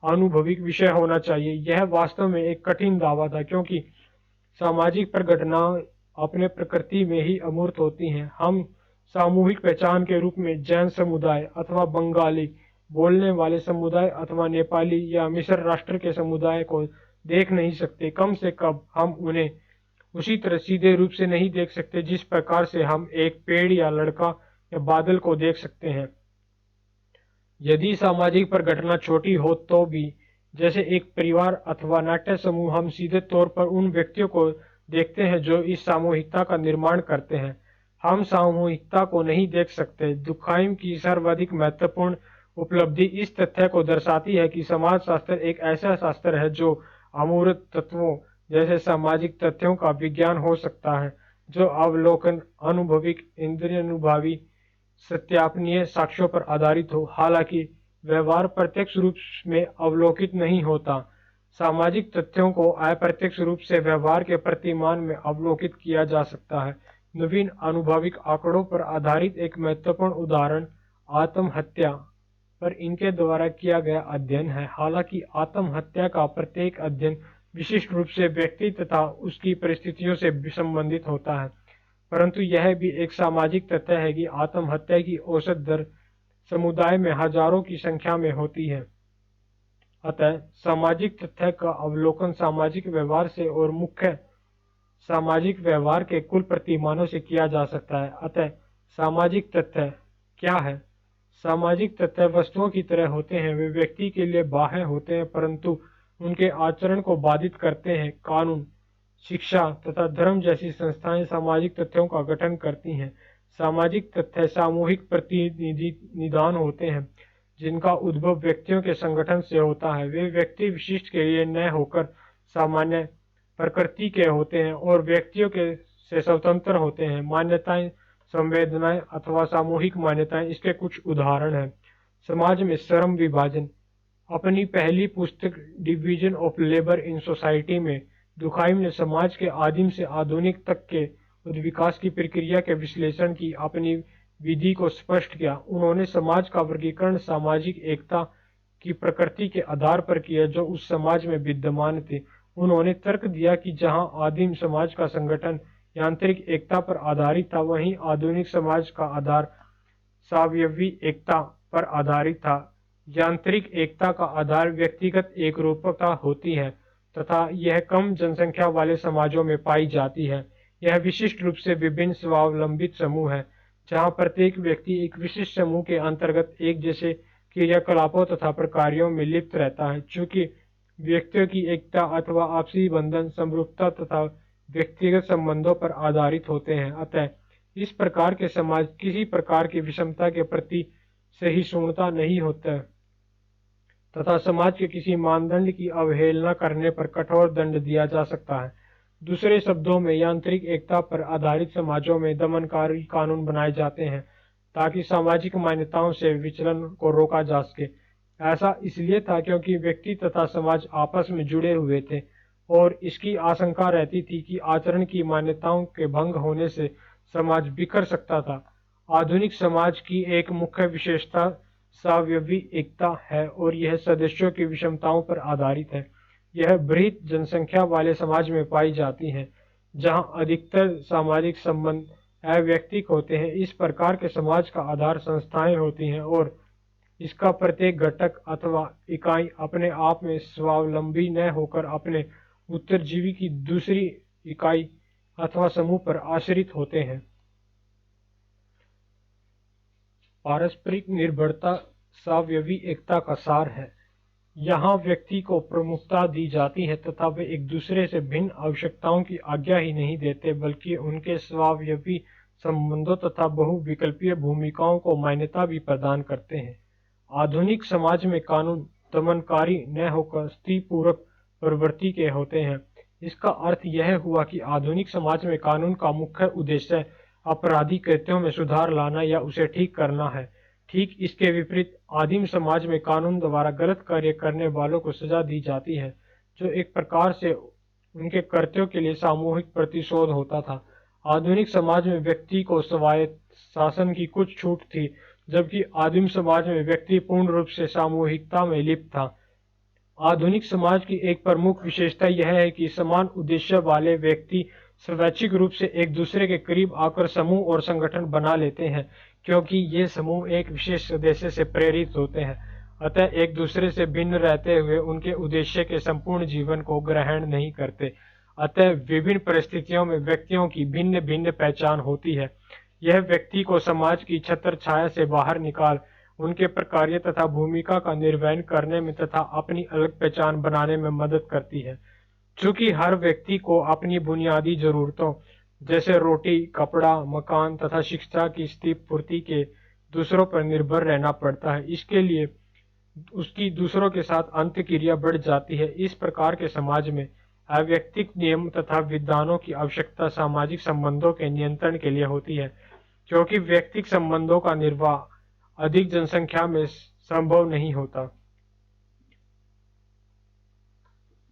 आनुभविक विषय होना चाहिए। यह वास्तव में एक कठिन दावा था, क्योंकि सामाजिक प्रघटनाएं अपने प्रकृति में ही अमूर्त होती हैं। हम सामूहिक पहचान के रूप में जैन समुदाय अथवा बंगाली बोलने वाले समुदाय अथवा नेपाली या मिस्र राष्ट्र के समुदाय को देख नहीं सकते। कम से कम हम उन्हें उसी तरह सीधे रूप से नहीं देख सकते जिस प्रकार से हम एक पेड़ या लड़का या बादल को देख सकते हैं। यदि सामाजिक प्रघटना छोटी हो तो भी, जैसे एक परिवार अथवा नाट्य समूह, हम सीधे तौर पर उन व्यक्तियों को देखते हैं जो इस सामूहिकता का निर्माण करते हैं। हम सामूहिकता को नहीं देख सकते। दुर्खाइम की सर्वाधिक महत्वपूर्ण उपलब्धि इस तथ्य को दर्शाती है कि समाजशास्त्र एक ऐसा शास्त्र है जो अमूर्त तत्वों जैसे सामाजिक तथ्यों का विज्ञान हो सकता है, जो अवलोकन, अनुभविक, इंद्रियानुभवी, सत्यापनीय साक्ष्यों पर आधारित हो। हालांकि व्यवहार प्रत्यक्ष रूप में अवलोकित नहीं होता। सामाजिक तथ्यों को अप्रत्यक्ष रूप से व्यवहार के प्रतिमान में अवलोकित किया जा सकता है। नवीन अनुभविक आंकड़ों पर आधारित एक महत्वपूर्ण उदाहरण आत्महत्या पर इनके द्वारा किया गया अध्ययन है। हालांकि आत्महत्या का प्रत्येक अध्ययन विशिष्ट रूप से व्यक्ति तथा उसकी परिस्थितियों से संबंधित होता है, परंतु यह भी एक सामाजिक तथ्य है कि आत्महत्या की औसत दर समुदाय में हजारों की संख्या में होती है। अतः सामाजिक तथ्य का अवलोकन सामाजिक व्यवहार से और मुख्य सामाजिक व्यवहार के कुल प्रतिमानों से किया जा सकता है। अतः सामाजिक तथ्य क्या है? सामाजिक तथ्य वस्तुओं की तरह होते हैं। वे व्यक्ति के लिए बाह्य होते हैं, परंतु उनके आचरण को बाधित करते हैं। कानून, शिक्षा तथा धर्म जैसी संस्थाएं सामाजिक तथ्यों का गठन करती हैं। सामाजिक तथ्य सामूहिक प्रतिनिधि निदान होते हैं, जिनका उद्भव व्यक्तियों के संगठन से होता है। वे व्यक्ति विशिष्ट के लिए न होकर सामान्य प्रकृति के होते हैं और व्यक्तियों के से स्वतंत्र होते हैं। मान्यताएं, संवेदनाएं अथवा सामूहिक मान्यताएं इसके कुछ उदाहरण हैं। समाज में श्रम विभाजन। अपनी पहली पुस्तक division of labour in society में दुर्खाइम ने समाज के आदिम से आधुनिक तक के विकास की प्रक्रिया के विश्लेषण की अपनी विधि को स्पष्ट किया। उन्होंने समाज का वर्गीकरण सामाजिक एकता की प्रकृति के आधार पर किया जो उस समाज में विद्यमान थे। उन्होंने तर्क दिया कि जहां आदिम समाज का संगठन यांत्रिक एकता पर आधारित था, वहीं आधुनिक समाज का आधार स्वायत्त एकता पर आधारित था। यांत्रिक एकता का आधार व्यक्तिगत एकरूपता होती है तथा यह कम जनसंख्या वाले समाजों में पाई जाती है। यह विशिष्ट रूप से विभिन्न स्वावलंबित समूह है, जहां प्रत्येक व्यक्ति एक विशिष्ट समूह के अंतर्गत एक जैसे क्रियाकलापों तथा प्रकारों में लिप्त रहता है। चूंकि व्यक्तियों की एकता अथवा आपसी बंधन समरूपता तथा व्यक्तिगत संबंधों पर आधारित होते हैं, अतः इस प्रकार के समाज किसी प्रकार की विषमता के प्रति सहिष्णुता नहीं होता तथा समाज के किसी मानदंड की अवहेलना करने पर कठोर दंड दिया जा सकता है। दूसरे शब्दों में, यांत्रिक एकता पर आधारित समाजों में दमनकारी कानून बनाए जाते हैं ताकि सामाजिक मान्यताओं से विचलन को रोका जा सके। ऐसा इसलिए था क्योंकि व्यक्ति तथा समाज आपस में जुड़े हुए थे और इसकी आशंका रहती थी कि आचरण की मान्यताओं के भंग होने से समाज बिखर सकता था। आधुनिक समाज की एक मुख्य विशेषता स्वायत्त एकता है और यह सदस्यों की विषमताओं पर आधारित है। यह बृहत जनसंख्या वाले समाज में पाई जाती हैं, जहां अधिकतर सामाजिक संबंध अवैयक्तिक होते हैं। इस प्रकार के समाज का आधार संस्थाएं होती हैं और इसका प्रत्येक घटक अथवा इकाई अपने आप में स्वावलंबी न होकर अपने उत्तरजीवी की दूसरी इकाई अथवा समूह पर आश्रित होते हैं। पारस्परिक निर्भरता स्वावयवी एकता का सार है। यहाँ व्यक्ति को प्रमुखता दी जाती है तथा वे एक दूसरे से भिन्न आवश्यकताओं की आज्ञा ही नहीं देते, बल्कि उनके स्वावयवी संबंधों तथा बहुविकल्पीय भूमिकाओं को मान्यता भी प्रदान करते हैं। आधुनिक समाज में कानून दमनकारी न होकर स्त्रीपूरक प्रवृत्ति के होते हैं। इसका अर्थ यह हुआ कि आधुनिक समाज में कानून का मुख्य उद्देश्य आपराधिक कृत्यों में सुधार लाना या उसे ठीक करना है। ठीक इसके विपरीत आदिम समाज में कानून द्वारा गलत कार्य करने वालों को सजा दी जाती है, जो एक प्रकार से उनके कृत्यों के लिए सामूहिक प्रतिशोध होता था। आधुनिक समाज में व्यक्ति को स्वायत्त शासन की कुछ छूट थी, जबकि आदिम समाज में व्यक्ति पूर्ण रूप से सामूहिकता में लिप्त था। आधुनिक समाज की एक प्रमुख विशेषता यह है कि समान उद्देश्य वाले व्यक्ति स्वैच्छिक रूप से एक दूसरे के करीब आकर समूह और संगठन बना लेते हैं, क्योंकि ये समूह एक विशेष उद्देश्य से प्रेरित होते हैं। अतः एक दूसरे से भिन्न रहते हुए उनके उद्देश्य के संपूर्ण जीवन को ग्रहण नहीं करते। अतः विभिन्न परिस्थितियों में व्यक्तियों की भिन्न भिन्न पहचान होती है। यह व्यक्ति को समाज की छत्र छाया से बाहर निकाल उनके प्रकार्य तथा भूमिका का निर्वहन करने में तथा अपनी अलग पहचान बनाने में मदद करती है। चूंकि हर व्यक्ति को अपनी बुनियादी जरूरतों जैसे रोटी, कपड़ा, मकान तथा शिक्षा की पूर्ति के दूसरों पर निर्भर रहना पड़ता है, इसके लिए उसकी दूसरों के साथ अंतःक्रिया बढ़ जाती है। इस प्रकार के समाज में अवैयक्तिक नियम तथा विधानों की आवश्यकता सामाजिक संबंधों के नियंत्रण के लिए होती है, क्योंकि व्यक्तिक संबंधों का निर्वाह अधिक जनसंख्या में संभव नहीं होता।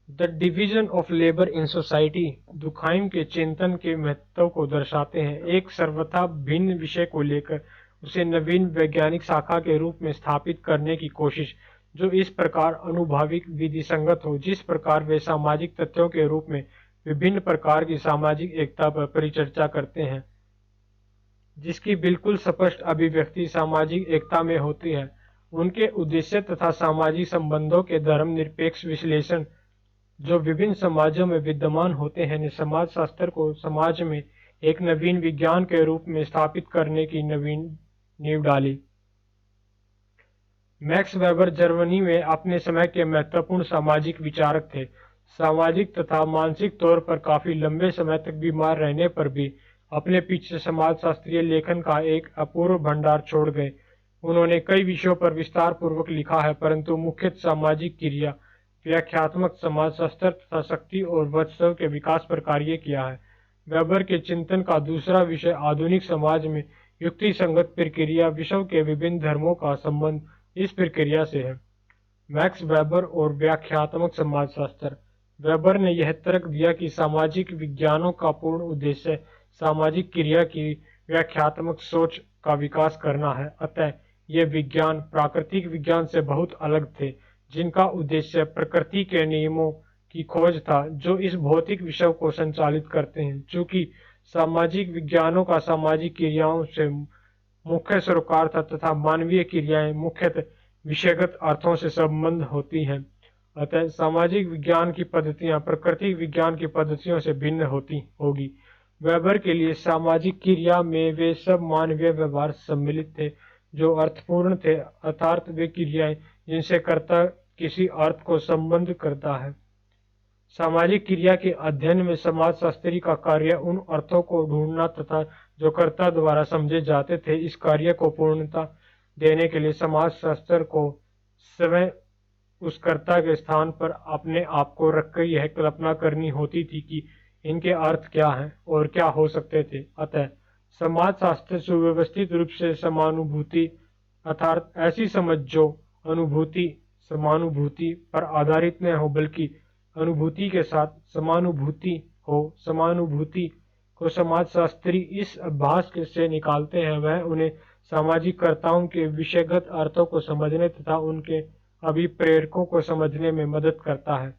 The division of labour in society Durkheim के चिंतन के महत्व को दर्शाते हैं। एक सर्वथा भिन्न विषय को लेकर उसे नवीन वैज्ञानिक शाखा के रूप में स्थापित करने की कोशिश, जो इस प्रकार अनुभाविक विधि संगत हो, जिस प्रकार वे सामाजिक तथ्यों के रूप में विभिन्न प्रकार की सामाजिक एकता पर परिचर्चा करते हैं, जिसकी बिल्कुल स्पष्ट अभिव्यक्ति सामाजिक एकता में होती है। उनके उद्देश्य तथा सामाजिक संबंधों के धर्मनिरपेक्ष विश्लेषण जो विभिन्न समाजों में विद्यमान होते हैं, ने समाजशास्त्र को समाज में एक नवीन विज्ञान के रूप में स्थापित करने की नवीन नींव डाली। मैक्स वेबर जर्मनी में अपने समय के महत्वपूर्ण सामाजिक विचारक थे। सामाजिक तथा मानसिक तौर पर काफी लंबे समय तक बीमार रहने पर भी अपने पीछे समाजशास्त्रीय लेखन का एक अपूर्व भंडार छोड़ गए। उन्होंने कई विषयों पर विस्तार पूर्वक लिखा है, परंतु मुख्यतः सामाजिक क्रिया, व्याख्यात्मक समाजशास्त्र तथा शक्ति और वत्सव के विकास पर कार्य किया है। वेबर के चिंतन का दूसरा विषय आधुनिक समाज में युक्ति संगत प्रक्रिया विश्व के विभिन्न धर्मों का संबंध इस प्रक्रिया से है। मैक्स वेबर और व्याख्यात्मक समाजशास्त्र। वेबर ने यह तर्क दिया कि सामाजिक विज्ञानों का पूर्ण उद्देश्य सामाजिक क्रिया की व्याख्यात्मक सोच का विकास करना है। अतः ये विज्ञान प्राकृतिक विज्ञान से बहुत अलग थे, जिनका उद्देश्य प्रकृति के नियमों की खोज था जो इस भौतिक विश्व को संचालित करते हैं। चूंकि सामाजिक विज्ञानों का सामाजिक क्रियाओं से मुख्य सरोकार था तथा मानवीय क्रियाएं मुख्यतः विषयगत अर्थों से संबंध होती हैं, अतः सामाजिक विज्ञान की पद्धतियां प्राकृतिक विज्ञान की पद्धतियों से भिन्न होगी। वेबर के लिए सामाजिक क्रिया में वे सब मानवीय व्यवहार सम्मिलित थे जो अर्थपूर्ण थे, अर्थात वे क्रियाएं जिनसे कर्ता किसी अर्थ को संबंध करता है। सामाजिक क्रिया के अध्ययन में समाजशास्त्री का कार्य उन अर्थों को ढूंढना तथा जो कर्ता द्वारा समझे जाते थे। इस कार्य को पूर्णता देने के लिए समाजशास्त्र को स्वयं उस कर्ता के स्थान पर अपने आप को रखकर यह कल्पना करनी होती थी कि इनके अर्थ क्या हैं और क्या हो सकते थे। अतः समाजशास्त्र सुव्यवस्थित रूप से समानुभूति अर्थात ऐसी समझ जो अनुभूति समानुभूति पर आधारित न हो बल्कि अनुभूति के साथ समानुभूति हो। समानुभूति को समाजशास्त्री इस अभ्यास से निकालते हैं, वह उन्हें सामाजिक कर्ताओं के विषयगत अर्थों को समझने तथा उनके अभिप्रेरकों को समझने में मदद करता है।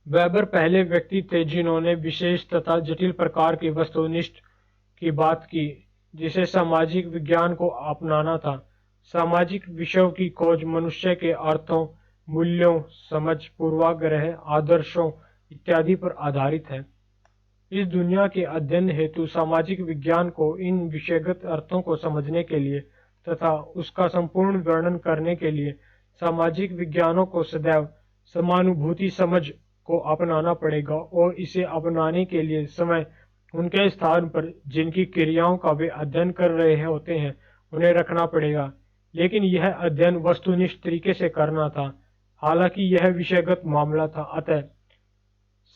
वेबर पहले व्यक्ति थे जिन्होंने विशेष तथा जटिल प्रकार की वस्तुनिष्ठ की बात की, जिसे सामाजिक विज्ञान को अपनाना था। सामाजिक विषयों की खोज मनुष्य के अर्थों, मूल्यों, समझ, पूर्वाग्रह, आदर्शों इत्यादि पर आधारित है। इस दुनिया के अध्ययन हेतु सामाजिक विज्ञान को इन विषयगत अर्थों को समझने के लिए तथा उसका संपूर्ण वर्णन करने के लिए सामाजिक विज्ञानों को सदैव समानुभूति समझ को अपनाना पड़ेगा, और इसे अपनाने के लिए समय उनके स्थान पर जिनकी क्रियाओं का वे अध्ययन कर रहे होते हैं उन्हें रखना पड़ेगा। लेकिन यह अध्ययन वस्तुनिष्ठ तरीके से करना था, हालांकि यह विषयगत मामला था। अतः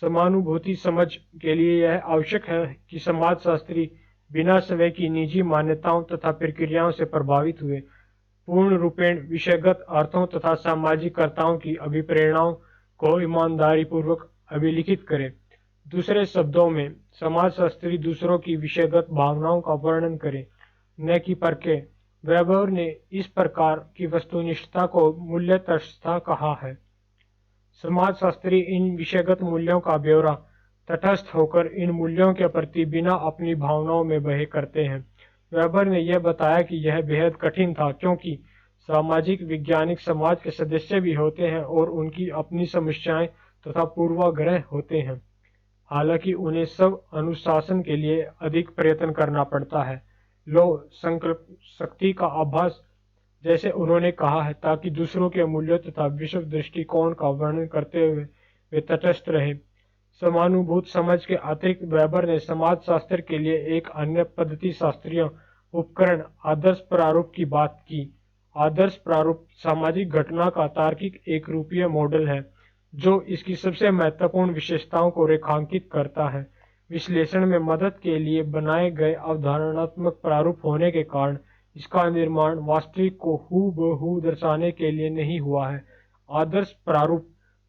समानुभूति समझ के लिए यह आवश्यक है कि समाजशास्त्री बिना समय की निजी मान्यताओं तथा प्रक्रियाओं से प्रभावित हुए पूर्ण रूपेण विषयगत अर्थों तथा सामाजिकताओं की अभिप्रेरणाओं को ईमानदारी पूर्वक अभिलिखित करे। दूसरे शब्दों में, समाजशास्त्री दूसरों की विषयगत भावनाओं का वर्णन करे, न कि परखे। वेबर ने इस प्रकार की वस्तुनिष्ठता को मूल्यतटस्थता कहा है। समाजशास्त्री इन विषयगत मूल्यों का ब्यौरा तटस्थ होकर इन मूल्यों के प्रति बिना अपनी भावनाओं में बहे करते हैं। वेबर ने यह बताया कि यह बेहद कठिन था, क्योंकि सामाजिक वैज्ञानिक समाज के सदस्य भी होते हैं और उनकी अपनी समस्याएं तथा पूर्वाग्रह होते हैं। हालांकि उन्हें सब अनुशासन के लिए अधिक प्रयत्न करना पड़ता है। लो संकल्प शक्ति का आभास, जैसे उन्होंने कहा है, ताकि दूसरों के मूल्यों तथा विश्व दृष्टिकोण का वर्णन करते हुए वे तटस्थ रहे। समानुभूत समझ के अतिरिक्त वेबर ने समाजशास्त्र के लिए एक अन्य पद्धति शास्त्रीय उपकरण आदर्श प्रारूप की बात की। आदर्श प्रारूप सामाजिक घटना का तार्किक एक रूपीय मॉडल है जो इसकी सबसे महत्वपूर्ण विशेषताओं को रेखांकित करता है। विश्लेषण में मदद के लिए बनाए गए अवधारणात्मक प्रारूप होने के कारण इसका निर्माण वास्तविक को हूबहू दर्शाने के लिए नहीं हुआ है। आदर्श प्रारूप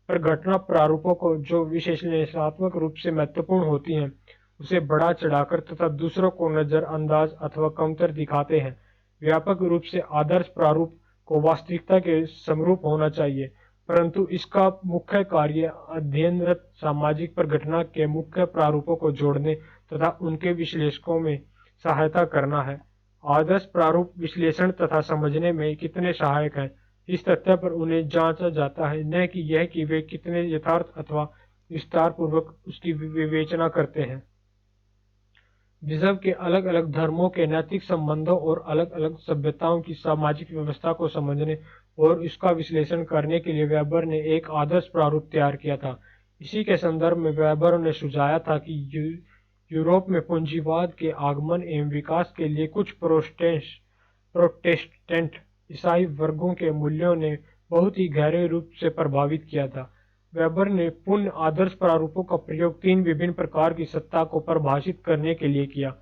पर घटना प्रारूपों को जो विश्लेषणात्मक रूप से महत्वपूर्ण होती हैं उसे बढ़ा चढ़ाकर तथा दूसरों को नजरअंदाज अथवा कमतर दिखाते हैं। व्यापक रूप से आदर्श प्रारूप को वास्तविकता के समरूप होना चाहिए, परंतु इसका मुख्य कार्य अध्ययनरत सामाजिक पर घटना के मुख्य प्रारूपों को जोड़ने तथा उनके विश्लेषकों में सहायता करना है। आदर्श प्रारूप विश्लेषण तथा समझने में कितने सहायक हैं, इस तथ्य पर उन्हें जांचा जाता है, न कि यह कि वे कितने यथार्थ अथवा विस्तार पूर्वक उसकी विवेचना करते हैं। विश्व के अलग अलग धर्मों के नैतिक संबंधों और अलग अलग सभ्यताओं की सामाजिक व्यवस्था को समझने और इसका विश्लेषण करने के लिए वेबर ने एक आदर्श प्रारूप तैयार किया था। इसी के संदर्भ में वेबर ने सुझाया था कि यूरोप में पूंजीवाद के आगमन एवं विकास के लिए कुछ प्रोटेस्टेंट ईसाई वर्गों के मूल्यों ने बहुत ही गहरे रूप से प्रभावित किया था। वेबर ने पूर्ण आदर्श प्रारूपों का प्रयोग तीन विभिन्न प्रकार की सत्ता को परिभाषित करने के लिए किया।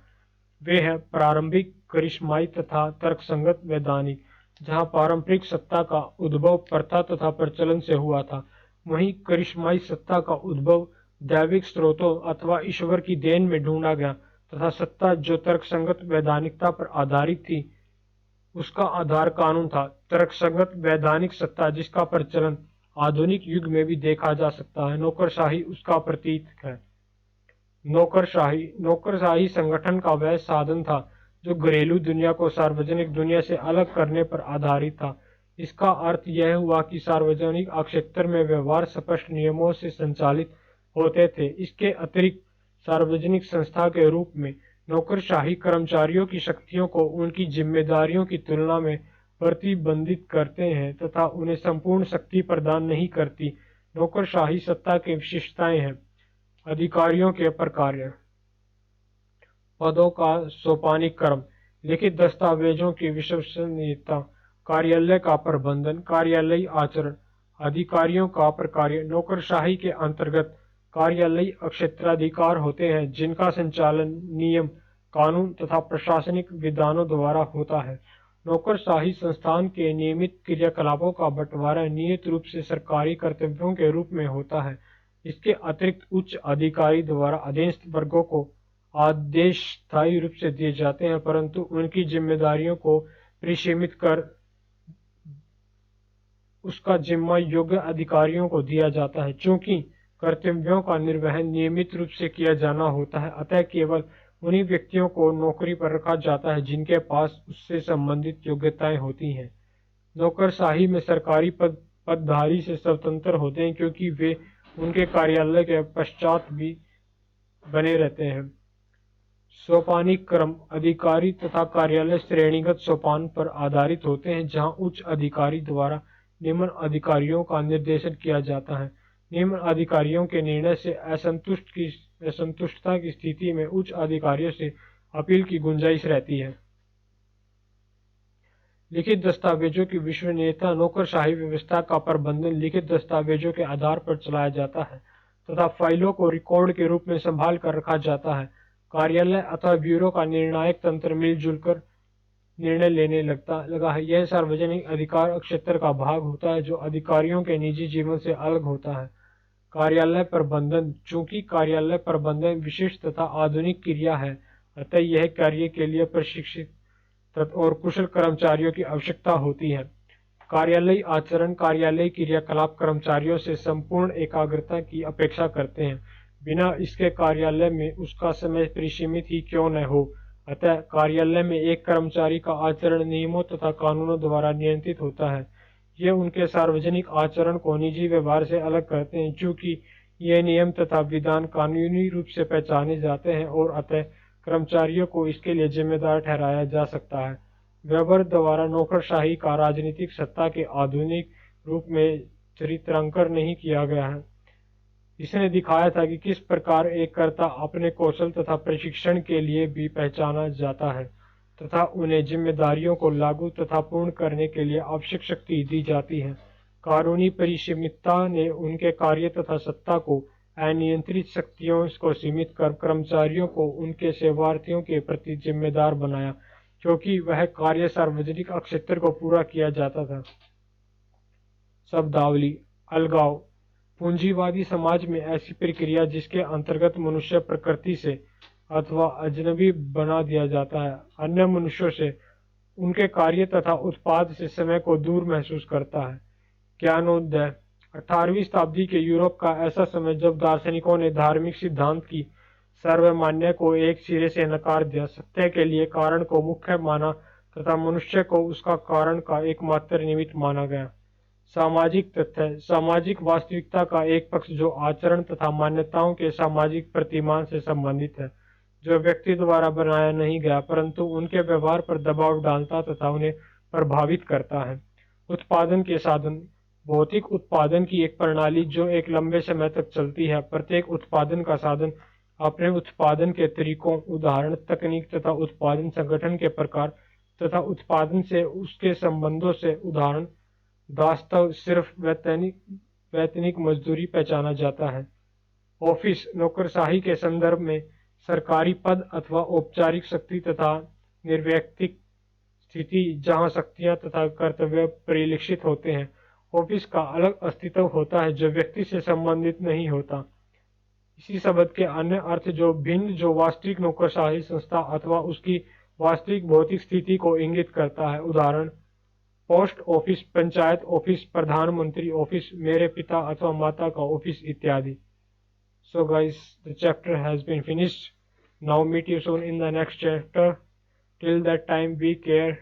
वे हैं प्रारंभिक, करिश्माई तथा तर्कसंगत वैधानिक। जहां पारंपरिक सत्ता का उद्भव प्रथा तथा प्रचलन से हुआ था, वहीं करिश्माई सत्ता का उद्भव दैविक स्रोतों अथवा ईश्वर की देन में ढूंढा गया तथा सत्ता जो तर्कसंगत वैधानिकता पर आधारित थी उसका आधार कानून था। तर्कसंगत वैधानिक सत्ता जिसका प्रचलन आधुनिक युग में भी देखा जा सकता है, नौकरशाही उसका प्रतीक है। नौकरशाही संगठन का वह साधन था जो घरेलू दुनिया को सार्वजनिक दुनिया से अलग करने पर आधारित था। इसका अर्थ यह हुआ कि सार्वजनिक क्षेत्र में व्यवहार स्पष्ट नियमों से संचालित होते थे। इसके अतिरिक्त सार्वजनिक संस्था के रूप में नौकरशाही कर्मचारियों की शक्तियों को उनकी जिम्मेदारियों की तुलना में प्रतिबंधित करते हैं तथा उन्हें संपूर्ण शक्ति प्रदान नहीं करती। नौकरशाही सत्ता की विशेषताएं हैं: अधिकारियों के प्रकार, पदों का सोपानिक क्रम, लिखित दस्तावेजों की विश्वसनीयता, कार्यालय का प्रबंधन, कार्यालयी आचरण। अधिकारियों का प्रकार, नौकरशाही के अंतर्गत कार्यालयी क्षेत्राधिकार होते हैं जिनका संचालन नियम, कानून तथा प्रशासनिक विधानों द्वारा होता है। नौकरशाही संस्थान के नियमित क्रियाकलापों का बंटवारा नियत रूप से सरकारी कर्तव्यों के रूप में होता है। इसके अतिरिक्त उच्च अधिकारी द्वारा अधीनस्थ वर्गों को आदेश स्थायी रूप से दिए जाते हैं, परंतु उनकी जिम्मेदारियों को परिसीमित कर उसका जिम्मा योग्य अधिकारियों को दिया जाता है। चूंकि कर्तव्यों का निर्वहन नियमित रूप से किया जाना होता है, अतः केवल उन्हीं व्यक्तियों को नौकरी पर रखा जाता है जिनके पास उससे संबंधित योग्यताएं होती हैं। नौकरशाही में सरकारी पदधारी से स्वतंत्र होते हैं क्योंकि वे उनके कार्यालय के पश्चात भी बने रहते हैं। सोपानिक क्रम अधिकारी तथा कार्यालय श्रेणीगत सोपान पर आधारित होते हैं, जहां उच्च अधिकारी द्वारा निम्न अधिकारियों का निर्देशन किया जाता है। निम्न अधिकारियों के निर्णय से असंतुष्टता की स्थिति में उच्च अधिकारियों से अपील की गुंजाइश रहती है। लिखित दस्तावेजों की विश्वसनीयता नौकरशाही व्यवस्था का प्रबंधन लिखित दस्तावेजों के आधार पर चलाया जाता है तथा फाइलों को रिकॉर्ड के रूप में संभाल कर रखा जाता है। कार्यालय अथवा ब्यूरो का निर्णायक तंत्र मिलजुल कर निर्णय लेने लगा है। यह सार्वजनिक अधिकार क्षेत्र का भाग होता है जो अधिकारियों के निजी जीवन से अलग होता है। कार्यालय प्रबंधन चूंकि कार्यालय प्रबंधन विशिष्ट तथा आधुनिक क्रिया है, अतः यह कार्य के लिए प्रशिक्षित और कुशल कर्मचारियों की आवश्यकता होती है। कार्यालयी आचरण कार्यालयी क्रियाकलाप कर्मचारियों से संपूर्ण एकाग्रता की अपेक्षा करते हैं, बिना इसके कार्यालय में उसका समय परिसीमित ही क्यों न हो। अतः कार्यालय में एक कर्मचारी का आचरण नियमों तथा कानूनों द्वारा नियंत्रित होता है। ये उनके सार्वजनिक आचरण को निजी व्यवहार से अलग करते हैं, चूंकि ये नियम तथा विधान कानूनी रूप से पहचाने जाते हैं और अतः कर्मचारियों को इसके लिए जिम्मेदार ठहराया जा सकता है। वेबर द्वारा नौकरशाही का राजनीतिक सत्ता के आधुनिक रूप में चरित्रांकन नहीं किया गया है। इसने दिखाया था कि किस प्रकार एक कर्ता अपने कौशल तथा प्रशिक्षण के लिए भी पहचाना जाता है तथा उन्हें जिम्मेदारियों को लागू तथा पूर्ण करने के लिए आवश्यक शक्ति दी जाती है। कानूनी परिसीमितता ने उनके कार्य तथा सत्ता को अनियंत्रित शक्तियों को सीमित कर कर्मचारियों को उनके सेवार्थियों के प्रति जिम्मेदार बनाया, क्योंकि वह कार्य सार्वजनिक क्षेत्र को पूरा किया जाता था। शब्दावली अलगाव पूंजीवादी समाज में ऐसी प्रक्रिया जिसके अंतर्गत मनुष्य प्रकृति से अथवा अजनबी बना दिया जाता है, अन्य मनुष्यों से, उनके कार्य तथा उत्पाद से समय को दूर महसूस करता है। ज्ञानोदय 18वीं शताब्दी के यूरोप का ऐसा समय जब दार्शनिकों ने धार्मिक सिद्धांत की सर्वमान्य को एक सिरे से नकार दिया, सत्य के लिए कारण को मुख्य माना तथा मनुष्य को उसका कारण का एकमात्र निमित्त माना गया। सामाजिक तथ्य सामाजिक वास्तविकता का एक पक्ष जो आचरण तथा मान्यताओं के सामाजिक प्रतिमान से संबंधित है, जो व्यक्ति द्वारा बनाया नहीं गया परंतु उनके व्यवहार पर दबाव डालता तथा उन्हें प्रभावित करता है। उत्पादन के साधन भौतिक उत्पादन की एक प्रणाली जो एक लंबे समय तक चलती है। प्रत्येक उत्पादन का साधन अपने उत्पादन के तरीकों, उदाहरण, तकनीक तथा उत्पादन संगठन के प्रकार तथा उत्पादन से उसके संबंधों से, उदाहरण, वास्तव सिर्फ वैतनिक मजदूरी पहचाना जाता है। ऑफिस नौकरशाही के संदर्भ में सरकारी पद अथवा औपचारिक शक्ति तथा निर्वैयक्तिक स्थिति जहां शक्तियां तथा कर्तव्य परिलक्षित होते हैं। ऑफिस का अलग अस्तित्व होता है जो व्यक्ति से संबंधित नहीं होता। इसी शब्द के अन्य अर्थ जो भिन्न जो वास्तविक नौकरशाही संस्था अथवा उसकी वास्तविक भौतिक स्थिति को इंगित करता है, उदाहरण, पोस्ट ऑफिस, पंचायत ऑफिस, प्रधानमंत्री ऑफिस, मेरे पिता अथवा माता का ऑफिस इत्यादि। So guys, the chapter has been finished. Now meet you soon in the next chapter. Till that time, be care.